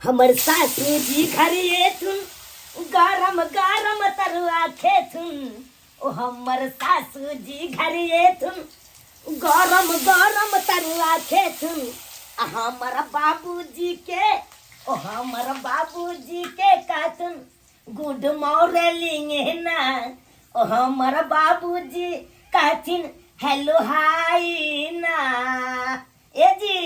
हमर सासू जी घरे थुन गरम गरम तरुआ खेथुन। ओ हमर सासू जी घरे थुन गरम गरम तरुआ खेथुन। हमर बाबूजी के ओ हमर बाबूजी के कहथुन गुड मॉर्निंग ना। ओ हमर बाबूजी कहथिन हेलो हाय ना। ए जी।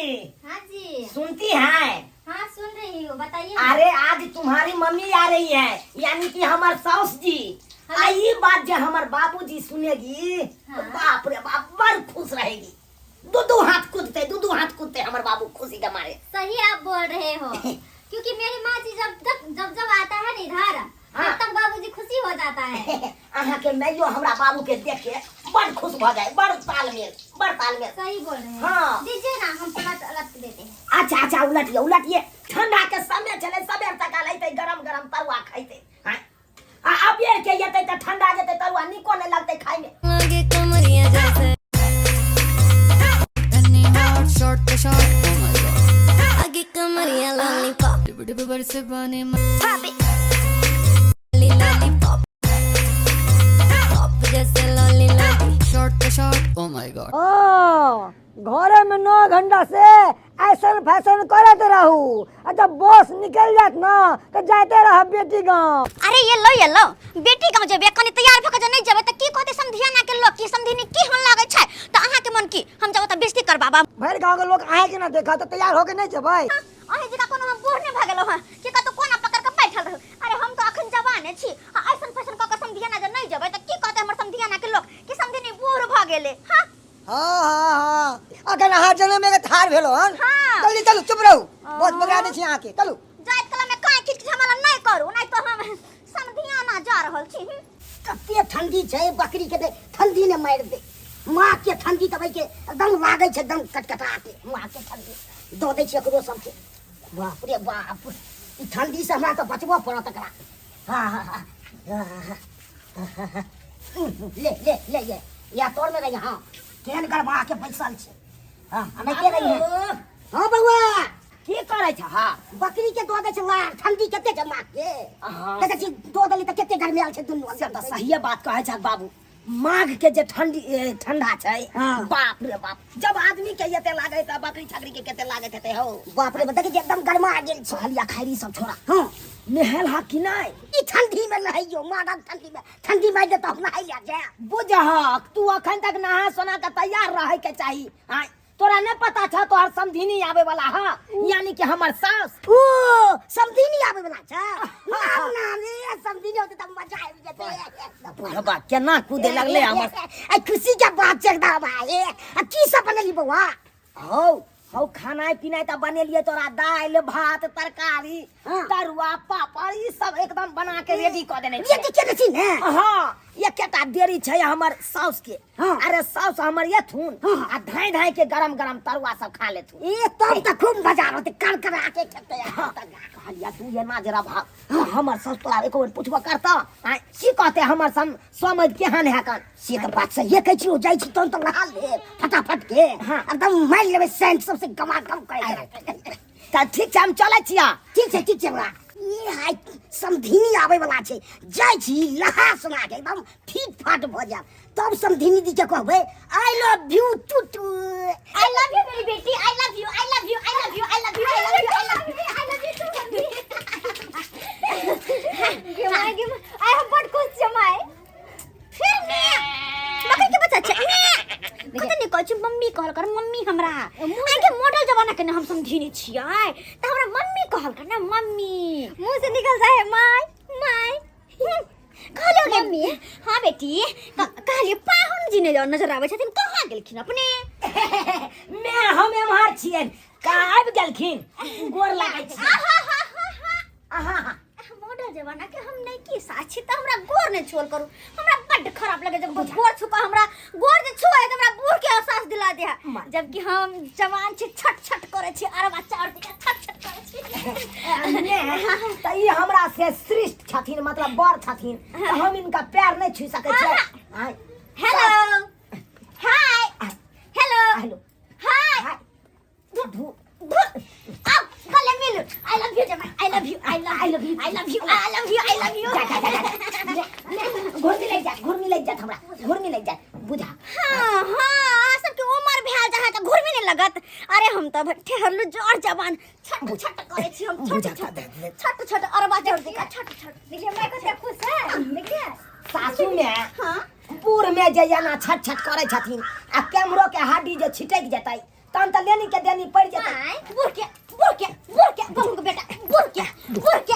हाँ जी। सुनती हैं? हाँ सुन रही हूँ, बताइए। अरे आज तुम्हारी मम्मी आ रही है, यानी कि हमार सास जी। हाँ। ये बात जो हमार बाबूजी सुनेगी तो हाँ। बाप रे बाप बड़ खुश रहेगी। दो हाथ कूदते हमारे बाबू खुशी के मारे। सही आप बोल रहे हो क्योंकि मेरी माँ जी जब आता है ना इधर हाँ। तब बाबूजी खुशी हो जाता है। अहाँ के मैयो हमरा बाबू के देख के बड़ खुश हो जाए। बड़ तालमेल। सही बोल रहे हैं। हाँ। दीजिए ना, हम उलट देते हैं। अच्छा उलटिए। ठंडा के समय चले सबेर तक लेते गरम गरम तरुआ खाइते। अब ये के येते त ठंडा जेते तरुआ निको नहीं लगते खाए में। आगे कमरिया जैसे तन्नी हॉट शॉर्ट पे शॉर्ट ओ माय गॉड आगे कमरिया लॉलीपॉप डिब डिब बरसे पानी भाभी लॉलीपॉप पॉप जैसे लॉली शॉर्ट पे शॉर्ट ओ माय गॉड घरे में 9 घंटा से ऐसन फैशन करत रहू। जब बॉस निकल जात ना तो जाते रह बेटी गाँव। अरे ये लो बेटी गांव जेबे कनी तैयार भक जे नहीं जेबे त की कहते समधियाना के लोग की समधिनी की हन लागे छै त अहाँ के मन की हम जब त बेइज्जती कर बाबा भर गाँव के लोग आए के ना देखा तो तैयार होके नहीं जबै। अहे जका कोनो हम बूढ़ ने भागेलो ह कि का तो कोना पकड़ के बैठल रहू। अरे हम तो अखन जवाने छी ऐसन फैशन क के समधियाना जे नहीं जेबे त की कहते हमर समधियाना के लोग कि समधिनी बूढ़ भ गेले। हां हाँ अगर अहाँ जन्म में थार भेलो हन। हाँ। जल्दी चलो चुप रहू, बहुत बगा दे छी अहाँ के। चलू जाइत कला में काहे किछ हमला नहीं करू नहीं तो हम समधियाना जा रहल छी। कते ठंडी छै बकरी के दे ठंडी ने मार दे। माँ के ठंडी तबै के एकदम लागे छै एकदम कटकटाते। माँ के ठंडी दो दे छै करो सब के। बाप रे बाप ई ठंडी से हमरा तो बचबो पड़त एकरा। हां ले या तोर में रही। हां केन गरमा के बैसल छै। हां हमें के रही है। हां बउआ की करे छ? हां बकरी के दो दे छै ला ठंडी कते छै माँ के। देखे छी दो दली त कते गरमियाल छै दुनु। से त सही बात कहे छ बाबू। माघ के जे ठंडा छै बाप रे बाप जब आदमी के येते लागे त बकरी छकरी के केते लागत हेते हो। बाप रे देखे छी एकदम गरमा गेल छ। हलिया खैरी सब छोड़ा। हां नहल हा कि नहीं ई ठंडी में नहाइयो। माघ ठंडी में दे त नहाइ ले जा। बुझहक तू अखन तक नहा सोना के तैयार रहे के चाहिए। हां तोरा नहीं पता छ तोहर समधिनी आवे वाला। हां यानी कि हमर सास ओ समधिनी आवे वाला छ। नाम रे समधिनी होते त मजा आबि जेते। बाबा केना कूदे लगले हमर। आ खुशी के बात छै एकदम भाई। आ की सब बनली बउआ? हौ खाना पीना त बनेलिए तोरा दाल भात तरकारी तरुआ पापड़ ई सब एकदम बना के रेडी क देने छी। रेडी के छी ने? हां ये केटा देरी छै हमर सास के। अरे सास हमर ये थून आ धाई के गरम गरम तरुआ सब खा ले थू। ए तब त खूब मजा होते कर आके खेते। कहलिया तू ये ना जरा भाग हमर सास तोरा एको बार पूछबो करता की कहते हमर समझ केहन है कन। से त बात सही कहै छी। जाई छी तन त नहा ले फटाफट के एकदम मार लेबे सेंट सबसे गमागम करे। त ठीक छै हम चलै छिया। ठीक छै बड़ा ये हाय समधिनी आवे वाला छै। जाय छी लहा सुना के एकदम ठीक फाट भ जा। तब समधिनी दी के कहबे आई लव यू टूटू। आई लव यू मेरी बेटी। I love you I love you I love you I love you I love you I love you I love you too आई हम बड़ खुश जमाए। फिर मैं बकरी के बच्चा छै ने कते निकल छै। मम्मी कहल कर मम्मी हमरा आगे मॉडल जमाना के हम समझिनी छियै त हमरा मम्मी कहल कर ना मम्मी। मुंह से निकल जाए माय कहलियो मम्मी। हां बेटी कहलियो पाहुन जी ने नजर आबै छथिन कहाँ गेलखिन अपने? मैं हम एम्हर छियै आबि गेलखिन गोर लागै छी। मॉडल जमाना के हम नहीं की साक्षी त हमरा गोर ने छोड़ करू। हमरा बड़ खराब लगे जब गोर छुपा हमरा गोर जे छुए त हमरा बूढ़ के एहसास दिला दे। जबकि हम जवान छी छट करे छी अरे बच्चा और के छट करे छी। त ई हमरा से श्रेष्ठ छथिन मतलब बड़ छथिन त हम इनका पैर नहीं छू सकै छै। Hello hi hello hello hi अब गले मिल। आई आई लव यू जमाई I love you I love you I love you I love you I love you घुर्मी लग जा हमरा घुर्मी लग जा बुझा। हां हां सबके उम्र भेल जहाँ त घुर्मी नहीं लगत। अरे हम त ठहरलु जोर जवान छट छट करे छी हम छट छट अरे बात और देखा छट देखिए मैं कते खुश है देखिए सासू में हां पूर में जे जना छट छट करे छथिन आ कैमरो के हाडी जे छिटक जतै तहन त लेनी के देनी पड़ जतै। बुर के बहू के बेटा बुर के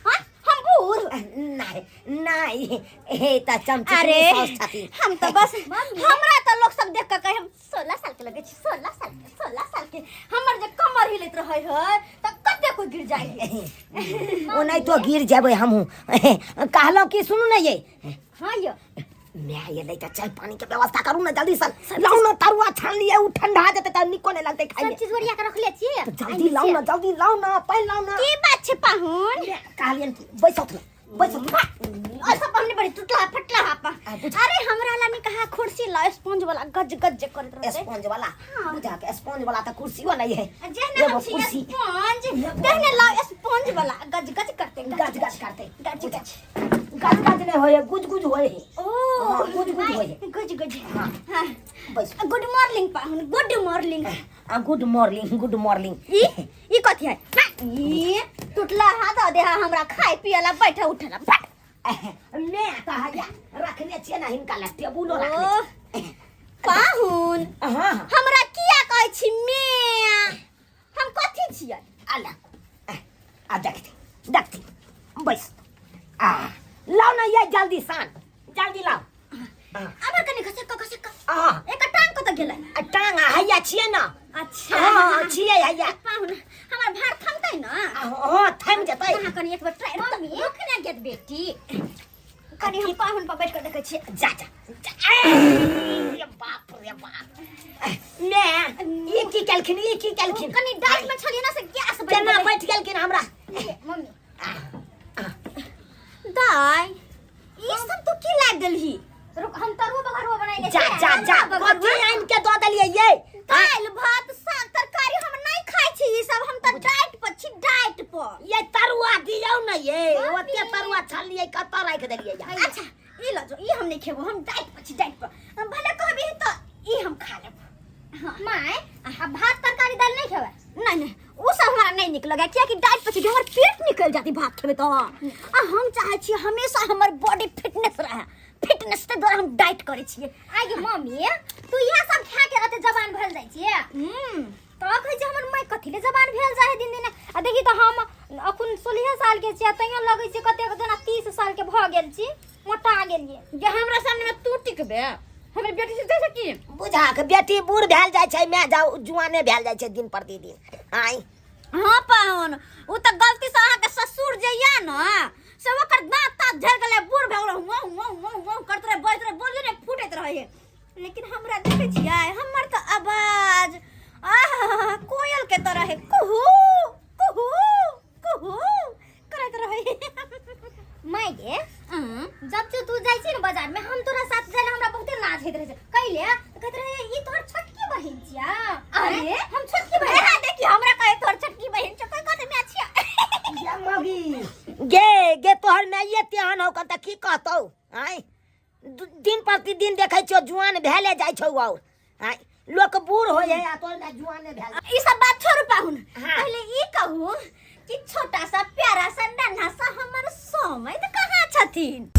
हां हम बुर नहीं हे त चमचम अरे सास छथिन हम तो बस हमरा तो लोग सब देख के कहे हम 16 साल के लगे छी 16 साल के हमर जे कमर हिलत रहे है त कते कोई गिर जाए ओ नहीं तो गिर जेबै हमहू कहलो कि सुनु न ये हां ये मैं ये लेता चाय पानी के व्यवस्था करू ना जल्दी सन लाऊ ना तरुआ छान लिए उ ठंडा जेते त निको नहीं लगते खाए सब चीज बढ़िया के रख ले छी जल्दी लाऊ ना पहले लाऊ ना की बात छे पाहुन कहलियन बैसो ऐसा हमने बड़ी टूटला फटला हापा अरे हमरा ला ने कहा कुर्सी ला स्पंज वाला गज गज करत रहते स्पंज वाला बुझा के स्पंज वाला त कुर्सी वाला ही है जेने हम कुर्सी स्पंज कहने ला स्पंज वाला गज गज करते गज नहीं होए गुज होए ओ गुज होए गज हां बस गुड मॉर्निंग पाहुन गुड मॉर्निंग गुड मॉर्निंग ई कथि है ई टूटला हाथ दे हमरा खाए पियला बैठा उठला मैं कहया रखने छिए ना हिनका ला टेबुलो रखने पाहुन हां हमरा किया कहै छी मैं हम कथि छियै आला आ देखती बस लाओ ना ये जल्दी लाओ अबर कने खसक हां एक टांग को त गेलै टांग हैया छिए ना अच्छा हां छिए हैया पाहुन हमर भार थमतै न हां थम जतै कहाँ कनी एक बार ट्राई मम्मी रुकना गेट बेटी कनी हम पाहुन पर बैठ के देखै छी जा रे बाप मैं ये की कलखिन कनी डाइट में छलिए ना से गैस केना बैठ गेलखिन हमरा मम्मी दाई ई सब तो की लाग देलही रुक हम तरुआ बघरुआ बनाइले जा कथि आइन के दो देलिए ये दाल भात साग तरकारी हम नहीं खाइ छी ई सब हम त डाइट पर ये तरुआ दियौ न ये ओते तरुआ छलिए कत राख देलिए अच्छा ई ल जो ई हम नहीं खेबो हम डाइट पर भले कहबी त ई हम खा लेब माय आ भात तरकारी दाल नहीं खेबे नहीं वो सब हमारा नहीं निक लगा क्या कि डाइट पर हमर पेट निकल जाती भात खेबे तो आ हम चाहे छी हमेशा हमर बॉडी फिटनेस रहे फिटनेस के द्वारा हम डाइट करे छिए आगे मम्मी तू यह सब खा के रहते जवान भेल जाय छिए तो कहै छै हमर माय कथिले जवान भेल जाय दिन आ देखी त हम अखन 16 साल के छिए तैयो लगै छै कते जना 30 साल के भ गेल छी मोटा गेलिए जे हमरा सामने में तू टिकबे हमर बेटी से जैसे की बुझा के बेटी बूढ़ भेल जाय छै मैं जाऊ जुआने भेल जाय छै दिन प्रतिदिन आई हां पाहुन उ त गलती से अहाँ के ससुर जइया न से ओकर दांत तात झड़ गेलै बूढ़ भेल वो करत रहे बैठ रहे बोलियो ने फुटैत रहे लेकिन हमरा देखे छियै हमर त आवाज कोयल के तरह है कुहू करत रहे माय गे जब तू जाय छी न बाजार में हम तोरा साथ जाले हमरा बहुते लाज होइत रहे कइले कहत रहे ई तोहर छोटकी बहिन छिया अरे हम छोटकी बहिन हां देखी हमरा कहे तोहर छोटकी बहिन छ कोई कहत मैं छिया या मगी गे तोहर में ये त्यान हो त की कहतौ आई दिन प्रतिदिन देखै छियो जुआन भेले जाय छौ और आई लोक बूढ़ हो जाय आ तोर में जुआने भेल ई सब बात छोड़ पाहुन पहले ई कहू कि छोटा सा प्यारा सा नन्हा सा हमर समय त कहां छथिन